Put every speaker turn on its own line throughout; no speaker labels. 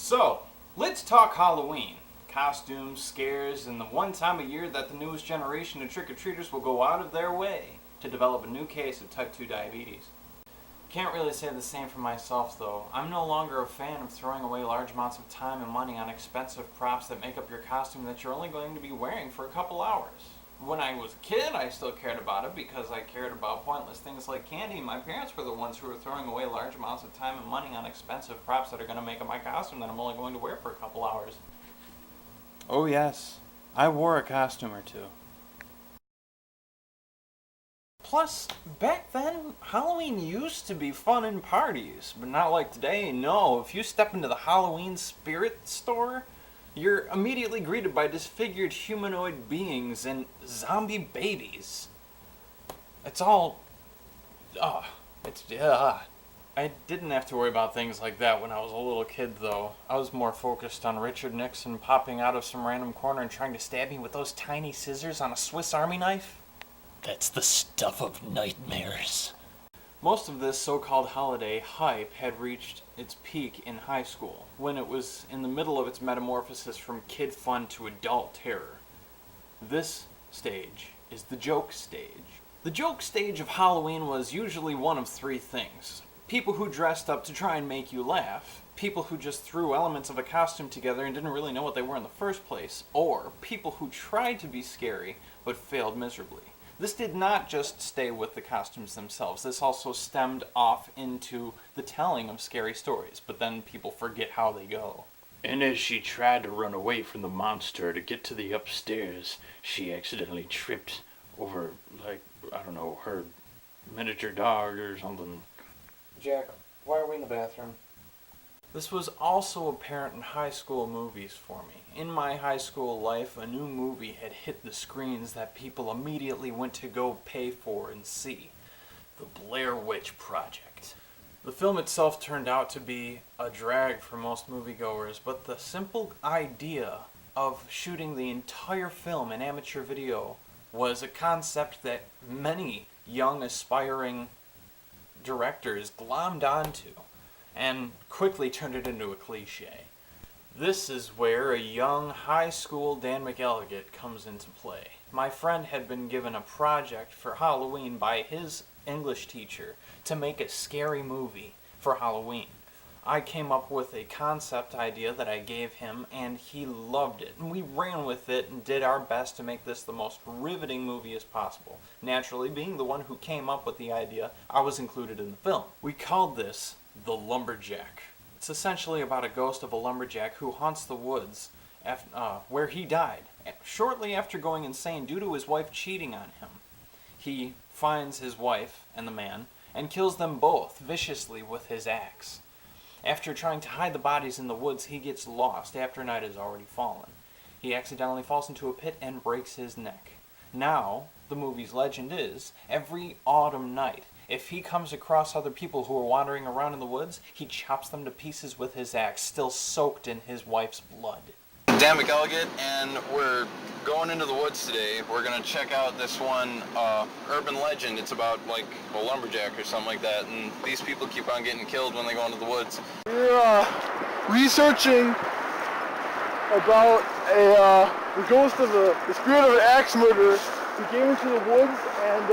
So, let's talk Halloween. Costumes, scares, and the one time a year that the newest generation of trick-or-treaters will go out of their way to develop a new case of type 2 diabetes. Can't really say the same for myself though. I'm no longer a fan of throwing away large amounts of time and money on expensive props that make up your costume that you're only going to be wearing for a couple hours. When I was a kid, I still cared about it because I cared about pointless things like candy. My parents were the ones who were throwing away large amounts of time and money on expensive props that are going to make up my costume that I'm only going to wear for a couple hours. Oh yes, I wore a costume or two. Plus, back then, Halloween used to be fun in parties, but not like today. No, if you step into the Halloween spirit store, you're immediately greeted by disfigured humanoid beings and zombie babies. It's all... I didn't have to worry about things like that when I was a little kid, though. I was more focused on Richard Nixon popping out of some random corner and trying to stab me with those tiny scissors on a Swiss Army knife.
That's the stuff of nightmares.
Most of this so-called holiday hype had reached its peak in high school, when it was in the middle of its metamorphosis from kid fun to adult terror. This stage is the joke stage. The joke stage of Halloween was usually one of three things. People who dressed up to try and make you laugh, people who just threw elements of a costume together and didn't really know what they were in the first place, or people who tried to be scary but failed miserably. This did not just stay with the costumes themselves. This also stemmed off into the telling of scary stories, but then people forget how they go.
And as she tried to run away from the monster to get to the upstairs, she accidentally tripped over, her miniature dog or something.
Jack, why are we in the bathroom? This was also apparent in high school movies for me. In my high school life, a new movie had hit the screens that people immediately went to go pay for and see. The Blair Witch Project. The film itself turned out to be a drag for most moviegoers, but the simple idea of shooting the entire film in amateur video was a concept that many young aspiring directors glommed onto and quickly turned it into a cliche. This is where a young high school Dan McElligott comes into play. My friend had been given a project for Halloween by his English teacher to make a scary movie for Halloween. I came up with a concept idea that I gave him and he loved it. And we ran with it and did our best to make this the most riveting movie as possible. Naturally, being the one who came up with the idea, I was included in the film. We called this The Lumberjack. It's essentially about a ghost of a lumberjack who haunts the woods where he died shortly after going insane due to his wife cheating on him. He finds his wife and the man and kills them both viciously with his axe. After trying to hide the bodies in the woods, he gets lost after night has already fallen. He accidentally falls into a pit and breaks his neck. Now, the movie's legend is, every autumn night, if he comes across other people who are wandering around in the woods, he chops them to pieces with his axe, still soaked in his wife's blood.
Dan McElligott, and we're going into the woods today. We're going to check out this one urban legend. It's about like a lumberjack or something like that, and these people keep on getting killed when they go into the woods.
We're researching about the ghost of the spirit of an axe murderer who came into the woods, and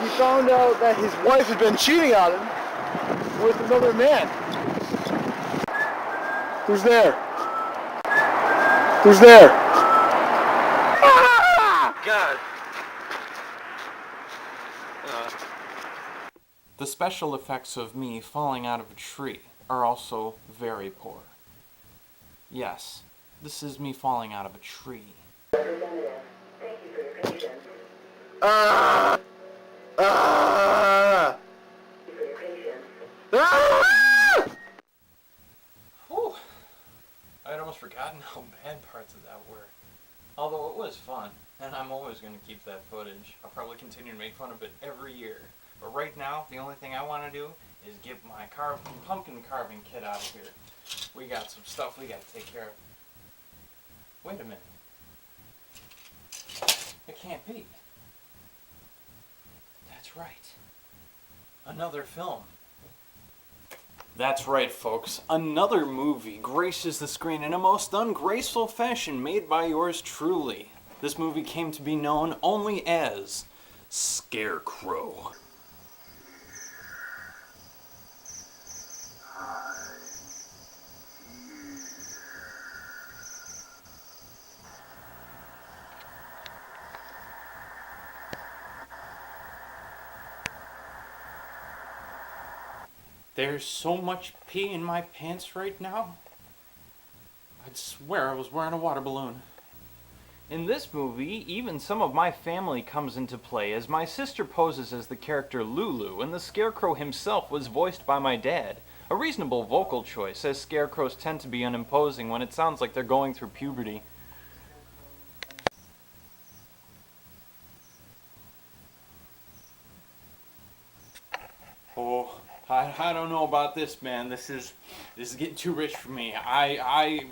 he found out that his wife had been cheating on him with another man. Who's there? Who's there?
God.
The special effects of me falling out of a tree are also very poor. Yes, this is me falling out of a tree.
Representative, thank you for your patience.
Ah! Ah!
Thank you for your patience.
Ah!
Whew. I'd almost forgotten how bad parts of that were. Although it was fun, and I'm always going to keep that footage. I'll probably continue to make fun of it every year. But right now, the only thing I want to do is get my pumpkin carving kit out of here. We got some stuff we got to take care of. Wait a minute. It can't be. That's right. Another film. That's right, folks. Another movie graces the screen in a most ungraceful fashion made by yours truly. This movie came to be known only as Scarecrow. There's so much pee in my pants right now. I'd swear I was wearing a water balloon. In this movie, even some of my family comes into play, as my sister poses as the character Lulu, and the Scarecrow himself was voiced by my dad. A reasonable vocal choice, as scarecrows tend to be unimposing when it sounds like they're going through puberty. Oh, I don't know about this, man. This is getting too rich for me. I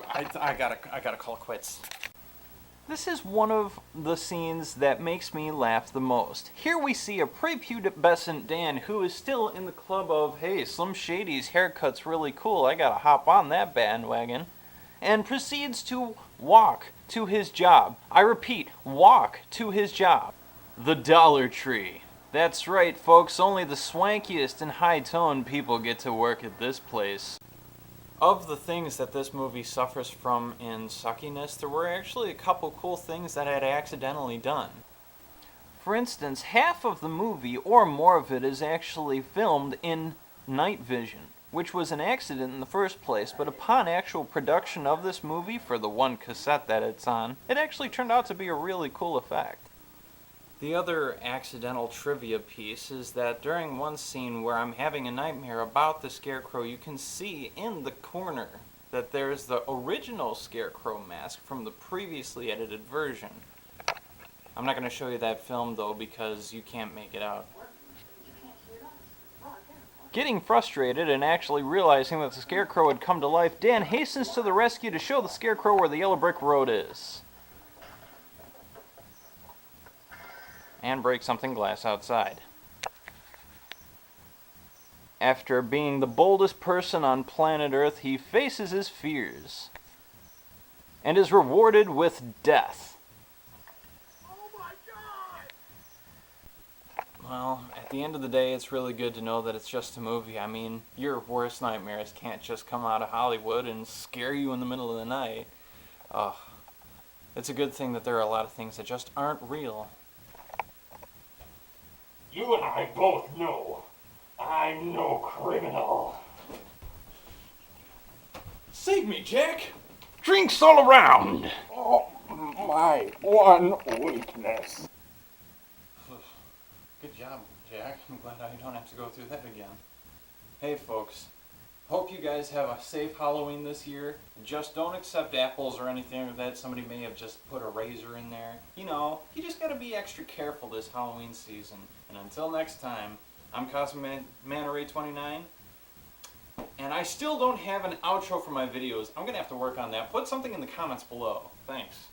gotta call it quits. This is one of the scenes that makes me laugh the most. Here we see a prepubescent Dan who is still in the club of, hey, Slim Shady's haircut's really cool, I gotta hop on that bandwagon, and proceeds to walk to his job. I repeat, walk to his job. The Dollar Tree. That's right, folks, only the swankiest and high-toned people get to work at this place. Of the things that this movie suffers from in suckiness, there were actually a couple cool things that I had accidentally done. For instance, half of the movie, or more of it, is actually filmed in night vision, which was an accident in the first place, but upon actual production of this movie, for the one cassette that it's on, it actually turned out to be a really cool effect. The other accidental trivia piece is that during one scene where I'm having a nightmare about the Scarecrow, you can see in the corner that there's the original Scarecrow mask from the previously edited version. I'm not going to show you that film though because you can't make it out. Getting frustrated and actually realizing that the Scarecrow had come to life, Dan hastens to the rescue to show the Scarecrow where the yellow brick road is. And break something glass outside. After being the boldest person on planet Earth, he faces his fears and is rewarded with death.
Oh my God!
Well, at the end of the day, it's really good to know that it's just a movie. I mean, your worst nightmares can't just come out of Hollywood and scare you in the middle of the night. It's a good thing that there are a lot of things that just aren't real.
You and I both know I'm no criminal.
Save me, Jack!
Drinks all around!
Oh, my one weakness.
Good job, Jack. I'm glad I don't have to go through that again. Hey, folks. Hope you guys have a safe Halloween this year. Just don't accept apples or anything like that. Somebody may have just put a razor in there. You know, you just gotta be extra careful this Halloween season. And until next time, I'm Cosmo Manta 29. And I still don't have an outro for my videos. I'm gonna have to work on that. Put something in the comments below. Thanks.